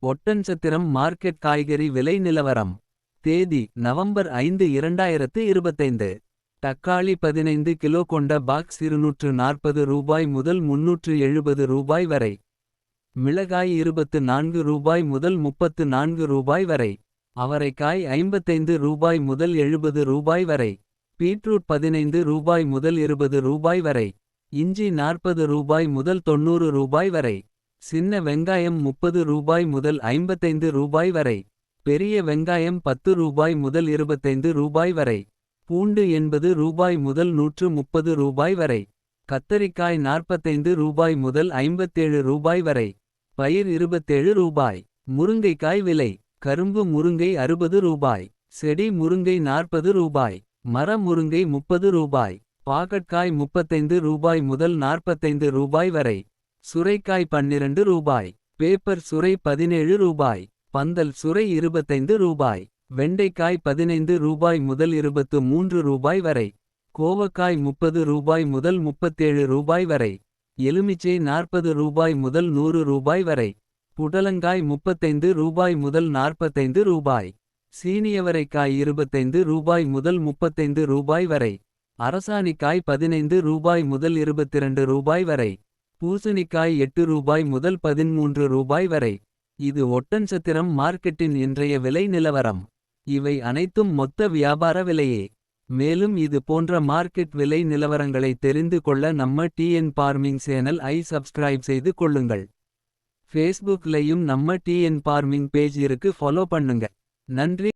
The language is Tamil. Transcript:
ஒட்டன்சத்திரம் மார்க்கெட் காய்கறி விலை நிலவரம். தேதி நவம்பர் 5 2025. தக்காளி 15 கிலோ கொண்ட பாக்ஸ் ரூபாய் 240 முதல் 370 ரூபாய் வரை. மிளகாய் 24 ரூபாய் முதல் 34 ரூபாய் வரை. அவரைக்காய் 55 ரூபாய் முதல் 70 ரூபாய் வரை. பீட்ரூட் 15 ரூபாய் முதல் 20 ரூபாய் வரை. இஞ்சி 40 ரூபாய் முதல் 90 ரூபாய் வரை. சின்ன வெங்காயம் 30 ரூபாய் முதல் 55 ரூபாய் வரை. பெரிய வெங்காயம் 10 ரூபாய் முதல் 25 ரூபாய் வரை. பூண்டு 80 ரூபாய் முதல் 130 ரூபாய் வரை. கத்தரிக்காய் 45 ரூபாய் முதல் 57 ரூபாய் வரை. பயிர் 27 ரூபாய். முருங்கைக்காய் விலை. கரும்பு முருங்கை 60 ரூபாய். செடி முருங்கை 40 ரூபாய். மர முருங்கை 30 ரூபாய். பாகற்காய் 35 ரூபாய் முதல் 45 ரூபாய் வரை. சுரைக்காய் 12 ரூபாய். பேப்பர் சுரை 17 ரூபாய். பந்தல் சுரை 25 ரூபாய். வெண்டைக்காய் 15 ரூபாய் முதல் 23 ரூபாய் வரை. கோவக்காய் 30 ரூபாய் முதல் 37 ரூபாய் வரை. எலுமிச்சை 40 ரூபாய் முதல் 100 ரூபாய் வரை. புடலங்காய் 35 ரூபாய் முதல் 45 ரூபாய். சீனியவரைக்காய் 25 ரூபாய் முதல் 35 ரூபாய் வரை. அரசாணிக்காய் 15 ரூபாய் முதல் 22 ரூபாய் வரை. பூசணிக்காய் 8 ரூபாய் முதல் 13 ரூபாய் வரை. இது ஒட்டன்சத்திரம் மார்க்கெட்டின் இன்றைய விலை நிலவரம். இவை அனைத்தும் மொத்த வியாபார விலையே. மேலும் இது போன்ற மார்க்கெட் விலை நிலவரங்களை தெரிந்து கொள்ள நம்ம டிஎன் பார்மிங் சேனல் ஐ சப்ஸ்கிரைப் செய்து கொள்ளுங்கள். ஃபேஸ்புக்லயும் நம்ம டிஎன் பார்மிங் பேஜ் இருக்கு, ஃபாலோ பண்ணுங்க. நன்றி.